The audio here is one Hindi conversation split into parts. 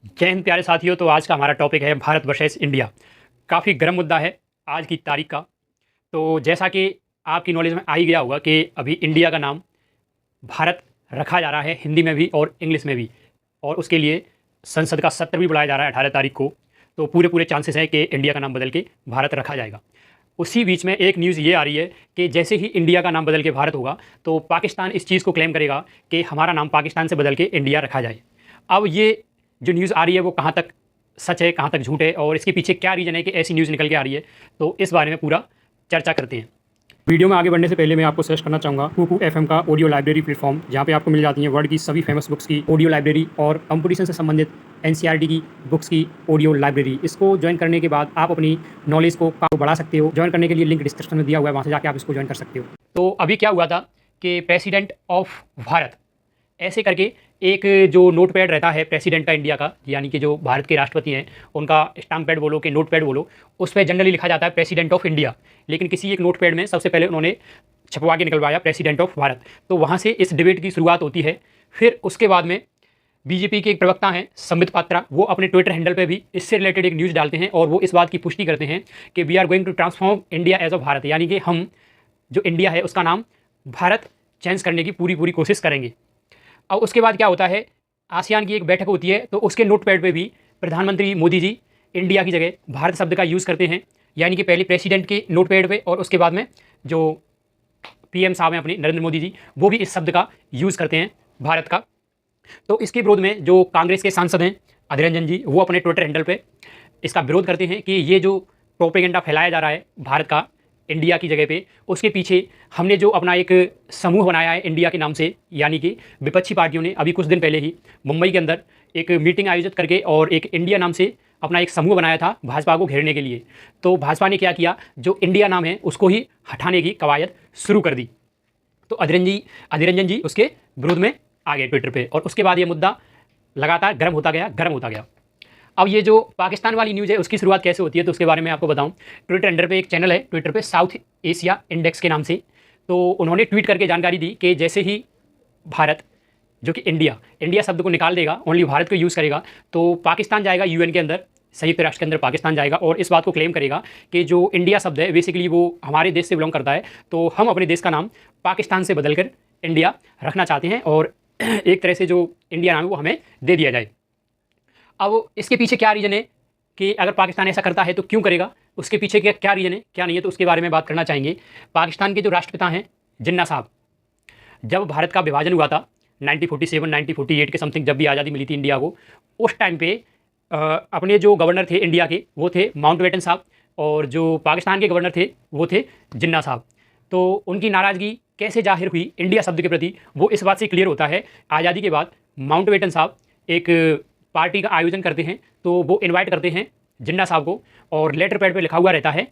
जय हिंद प्यारे साथियों। तो आज का हमारा टॉपिक है भारत वर्सेस इंडिया। काफ़ी गर्म मुद्दा है आज की तारीख का। तो जैसा कि आपकी नॉलेज में आ ही गया होगा कि अभी इंडिया का नाम भारत रखा जा रहा है, हिंदी में भी और इंग्लिश में भी, और उसके लिए संसद का सत्र भी बुलाया जा रहा है 18 तारीख को। तो पूरे पूरे चांसेस हैं कि इंडिया का नाम बदल के भारत रखा जाएगा। उसी बीच में एक न्यूज़ ये आ रही है कि जैसे ही इंडिया का नाम बदल के भारत होगा तो पाकिस्तान इस चीज़ को क्लेम करेगा कि हमारा नाम पाकिस्तान से बदल के इंडिया रखा जाए। अब ये जो न्यूज़ आ रही है वो कहाँ तक सच है, कहाँ तक झूठ है, और इसके पीछे क्या रीज़न है कि ऐसी न्यूज़ निकल के आ रही है, तो इस बारे में पूरा चर्चा करते हैं। वीडियो में आगे बढ़ने से पहले मैं आपको सजेस्ट करना चाहूँगा कुकू एफएम का ऑडियो लाइब्रेरी प्लेटफॉर्म, जहाँ पे आपको मिल जाती है वर्ल्ड की सभी फेमस बुक्स की ऑडियो लाइब्रेरी और कंपटीशन से संबंधित एनसीईआरटी की बुक्स की ऑडियो लाइब्रेरी। इसको ज्वाइन करने के बाद आप अपनी नॉलेज को काफ़ी बढ़ा सकते हो। ज्वाइन करने के लिए लिंक डिस्क्रिप्शन में दिया हुआ है, वहाँ से जाकर आप इसको ज्वाइन कर सकते हो। तो अभी क्या हुआ था कि प्रेसिडेंट ऑफ भारत ऐसे करके एक जो नोट पैड रहता है प्रेसिडेंट का इंडिया का, यानी कि जो भारत के राष्ट्रपति हैं उनका स्टाम्प पैड बोलो कि नोट पैड बोलो, उस पर जनरली लिखा जाता है प्रेसिडेंट ऑफ इंडिया। लेकिन किसी एक नोट पैड में सबसे पहले उन्होंने छपवा के निकलवाया प्रेसिडेंट ऑफ भारत। तो वहाँ से इस डिबेट की शुरुआत होती है। फिर उसके बाद में बीजेपी के एक प्रवक्ता हैं संबित पात्रा, वो अपने ट्विटर हैंडल पे भी इससे रिलेटेड एक न्यूज़ डालते हैं और वो इस बात की पुष्टि करते हैं कि we are going to transform India as a Bharat, यानी कि हम जो इंडिया है उसका नाम भारत चेंज करने की पूरी पूरी कोशिश करेंगे। अब उसके बाद क्या होता है, आसियान की एक बैठक होती है, तो उसके नोट पैड पे भी प्रधानमंत्री मोदी जी इंडिया की जगह भारत शब्द का यूज़ करते हैं, यानी कि पहले प्रेसिडेंट के नोट पैड पे और उसके बाद में जो पीएम साहब हैं अपने नरेंद्र मोदी जी, वो भी इस शब्द का यूज़ करते हैं भारत का। तो इसके विरोध में जो कांग्रेस के सांसद हैं अधीर रंजन जी, वो अपने ट्विटर हैंडल पे इसका विरोध करते हैं कि ये जो प्रोपेगेंडा फैलाया जा रहा है भारत का इंडिया की जगह पे, उसके पीछे हमने जो अपना एक समूह बनाया है इंडिया के नाम से, यानी कि विपक्षी पार्टियों ने अभी कुछ दिन पहले ही मुंबई के अंदर एक मीटिंग आयोजित करके और एक इंडिया नाम से अपना एक समूह बनाया था भाजपा को घेरने के लिए। तो भाजपा ने क्या किया, जो इंडिया नाम है उसको ही हटाने की कवायद शुरू कर दी। तो अधीर रंजन जी उसके विरोध में आ गए ट्विटर पर, और उसके बाद ये मुद्दा लगातार गर्म होता गया। अब ये जो पाकिस्तान वाली न्यूज़ है उसकी शुरुआत कैसे होती है, तो उसके बारे में आपको बताऊं। ट्विटर हैंडल पे एक चैनल है ट्विटर पे साउथ एशिया इंडेक्स के नाम से, तो उन्होंने ट्वीट करके जानकारी दी कि जैसे ही भारत जो कि इंडिया शब्द को निकाल देगा, ओनली भारत को यूज़ करेगा, तो पाकिस्तान जाएगा यूएन के अंदर, संयुक्त राष्ट्र के अंदर पाकिस्तान जाएगा और इस बात को क्लेम करेगा कि जो इंडिया शब्द है बेसिकली वो हमारे देश से बिलोंग करता है, तो हम अपने देश का नाम पाकिस्तान से बदल कर इंडिया रखना चाहते हैं और एक तरह से जो इंडिया नाम है वो हमें दे दिया जाए। अब इसके पीछे क्या रीज़न है कि अगर पाकिस्तान ऐसा करता है तो क्यों करेगा, उसके पीछे क्या रीज़न है क्या नहीं है, तो उसके बारे में बात करना चाहेंगे। पाकिस्तान के जो राष्ट्रपिता हैं जिन्ना साहब, जब भारत का विभाजन हुआ था 1947-1948 के समथिंग, जब भी आज़ादी मिली थी इंडिया को, उस टाइम पे अपने जो गवर्नर थे इंडिया के वो थे माउंटबेटन साहब, और जो पाकिस्तान के गवर्नर थे वो थे जिन्ना साहब। तो उनकी नाराज़गी कैसे जाहिर हुई इंडिया शब्द के प्रति, वो इस बात से क्लियर होता है। आज़ादी के बाद माउंटबेटन साहब एक पार्टी का आयोजन करते हैं, तो वो इनवाइट करते हैं जिन्ना साहब को, और लेटर पैड पे लिखा हुआ रहता है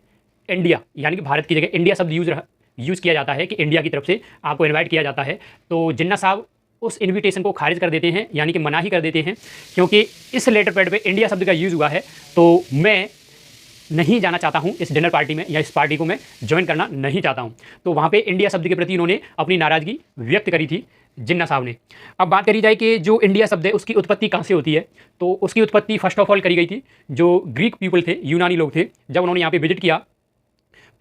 इंडिया, यानी कि भारत की जगह इंडिया शब्द यूज़ किया जाता है कि इंडिया की तरफ से आपको इनवाइट किया जाता है। तो जिन्ना साहब उस इनविटेशन को खारिज कर देते हैं, यानी कि मना ही कर देते हैं, क्योंकि इस लेटर पैड पे इंडिया शब्द का यूज़ हुआ है, तो मैं नहीं जाना चाहता हूँ इस डिनर पार्टी में, या इस पार्टी को मैं ज्वाइन करना नहीं चाहता हूँ। तो वहाँ पे इंडिया शब्द के प्रति इन्होंने अपनी नाराज़गी व्यक्त करी थी जिन्ना साहब ने। अब बात करी जाए कि जो इंडिया शब्द है उसकी उत्पत्ति कहाँ से होती है, तो उसकी उत्पत्ति फर्स्ट ऑफ ऑल करी गई थी जो ग्रीक पीपल थे, यूनानी लोग थे, जब उन्होंने यहाँ पे विजिट किया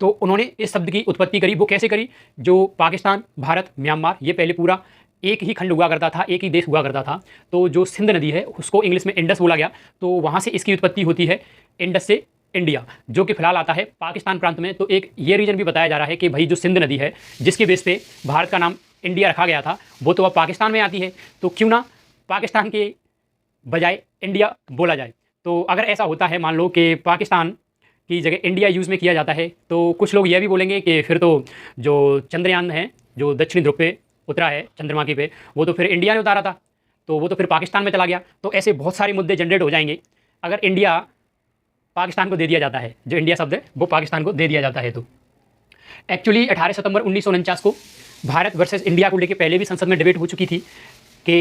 तो उन्होंने इस शब्द की उत्पत्ति करी। वो कैसे करी, जो पाकिस्तान, भारत, म्यांमार, ये पहले पूरा एक ही खंड हुआ करता था, एक ही देश हुआ करता था, तो जो सिंध नदी है उसको इंग्लिश में इंडस बोला गया, तो वहाँ से इसकी उत्पत्ति होती है इंडस से इंडिया, जो कि फिलहाल आता है पाकिस्तान प्रांत में। तो एक ये रीज़न भी बताया जा रहा है कि भाई जो सिंध नदी है जिसके बेस पे भारत का नाम इंडिया रखा गया था, वो तो अब पाकिस्तान में आती है, तो क्यों ना पाकिस्तान के बजाय इंडिया बोला जाए। तो अगर ऐसा होता है, मान लो कि पाकिस्तान की जगह इंडिया यूज़ में किया जाता है, तो कुछ लोग यह भी बोलेंगे कि फिर तो जो चंद्रयान है जो दक्षिणी ध्रुव पे उतरा है चंद्रमा की पे, वो तो फिर इंडिया ने उतारा था, तो वो तो फिर पाकिस्तान में चला गया। तो ऐसे बहुत सारे मुद्दे जनरेट हो जाएंगे अगर इंडिया पाकिस्तान को दे दिया जाता है, जो इंडिया शब्द है वो पाकिस्तान को दे दिया जाता है। तो एक्चुअली 18 सितंबर 1949 को भारत वर्सेस इंडिया को लेकर पहले भी संसद में डिबेट हो चुकी थी कि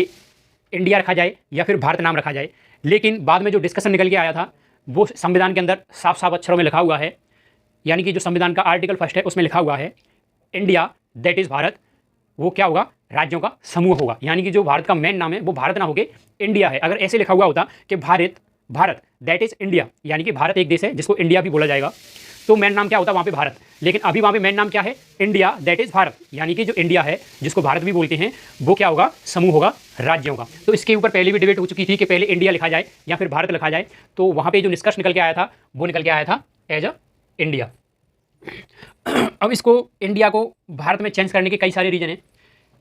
इंडिया रखा जाए या फिर भारत नाम रखा जाए, लेकिन बाद में जो डिस्कशन निकल के आया था वो संविधान के अंदर साफ साफ अक्षरों में लिखा हुआ है, यानी कि जो संविधान का आर्टिकल 1 है उसमें लिखा हुआ है इंडिया दैट इज़ भारत वो क्या होगा, राज्यों का समूह होगा। यानी कि जो भारत का मेन नाम है वो भारत ना होके इंडिया है। अगर ऐसे लिखा हुआ होता कि भारत दैट इज इंडिया, यानी कि भारत एक देश है जिसको इंडिया भी बोला जाएगा, तो मेन नाम क्या होता वहाँ पे भारत। लेकिन अभी वहाँ पे मेन नाम क्या है, इंडिया दैट इज भारत, यानी कि जो इंडिया है जिसको भारत भी बोलते हैं वो क्या होगा, समूह होगा राज्यों का। तो इसके ऊपर पहले भी डिबेट हो चुकी थी कि पहले इंडिया लिखा जाए या फिर भारत लिखा जाए। तो वहाँ पे जो निष्कर्ष निकल के आया था वो निकल के आया था एज अ इंडिया। अब इसको इंडिया को भारत में चेंज करने के कई सारे रीजन हैं।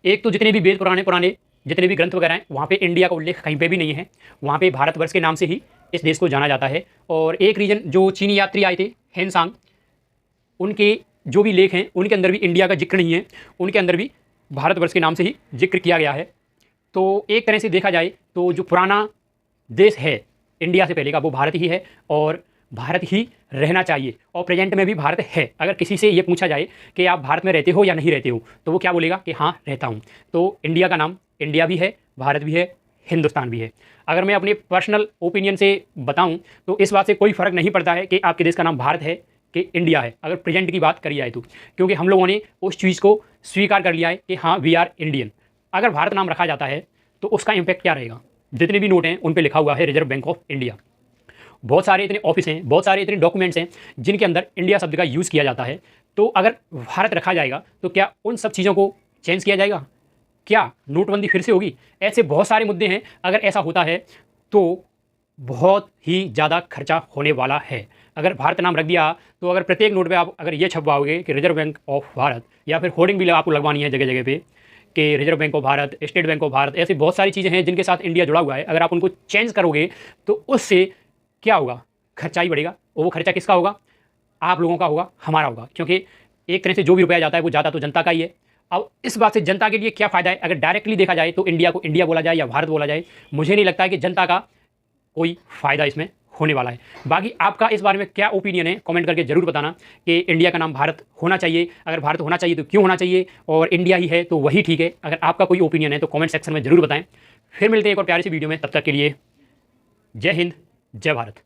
एक तो जितने भी वेद पुराने जितने भी ग्रंथ वगैरह हैं वहाँ पे इंडिया का उल्लेख कहीं पे भी नहीं है, वहाँ पे भारतवर्ष के नाम से ही इस देश को जाना जाता है। और एक रीजन जो चीनी यात्री आए थे हेनसांग, उनके जो भी लेख हैं उनके अंदर भी इंडिया का जिक्र नहीं है, उनके अंदर भी भारतवर्ष के नाम से ही जिक्र किया गया है। तो एक तरह से देखा जाए तो जो पुराना देश है इंडिया से पहले का वो भारत ही है और भारत ही रहना चाहिए। और प्रेजेंट में भी भारत है। अगर किसी से ये पूछा जाए कि आप भारत में रहते हो या नहीं रहते हो तो वो क्या बोलेगा कि हाँ रहता हूँ। तो इंडिया का नाम इंडिया भी है, भारत भी है, हिंदुस्तान भी है। अगर मैं अपने पर्सनल ओपिनियन से बताऊं तो इस बात से कोई फ़र्क नहीं पड़ता है कि आपके देश का नाम भारत है कि इंडिया है, अगर प्रेजेंट की बात करी जाए तो, क्योंकि हम लोगों ने उस चीज़ को स्वीकार कर लिया है कि हाँ वी आर इंडियन। अगर भारत नाम रखा जाता है तो उसका इम्पैक्ट क्या रहेगा, जितने भी नोट हैं उन पर लिखा हुआ है रिजर्व बैंक ऑफ इंडिया। बहुत सारे इतने ऑफिस हैं, बहुत सारे इतने डॉक्यूमेंट्स हैं जिनके अंदर इंडिया शब्द का यूज़ किया जाता है। तो अगर भारत रखा जाएगा तो क्या उन सब चीज़ों को चेंज किया जाएगा, क्या नोटबंदी फिर से होगी? ऐसे बहुत सारे मुद्दे हैं। अगर ऐसा होता है तो बहुत ही ज़्यादा खर्चा होने वाला है। अगर भारत नाम रख दिया तो अगर प्रत्येक नोट पे आप अगर ये छपवाओगे कि रिजर्व बैंक ऑफ भारत, या फिर होर्डिंग भी आपको लगवानी है जगह जगह पे कि reserve bank of Bharat, state bank of Bharat, ऐसी बहुत सारी चीज़ें हैं जिनके साथ इंडिया जुड़ा हुआ है। अगर आप उनको चेंज करोगे तो उससे क्या होगा, खर्चा ही बढ़ेगा। और वो खर्चा किसका होगा, आप लोगों का होगा, हमारा होगा। क्योंकि एक तरह से जो भी रुपया जाता है वो जाता तो जनता का ही है। अब इस बात से जनता के लिए क्या फ़ायदा है, अगर डायरेक्टली देखा जाए तो इंडिया को इंडिया बोला जाए या भारत बोला जाए, मुझे नहीं लगता है कि जनता का कोई फ़ायदा इसमें होने वाला है। बाकी आपका इस बारे में क्या ओपिनियन है कमेंट करके ज़रूर बताना कि इंडिया का नाम भारत होना चाहिए, अगर भारत होना चाहिए तो क्यों होना चाहिए, और इंडिया ही है तो वही ठीक है। अगर आपका कोई ओपिनियन है तो कमेंट सेक्शन में ज़रूर बताएं। फिर मिलते हैं एक और प्यारी सी वीडियो में, तब तक के लिए जय हिंद, जय भारत।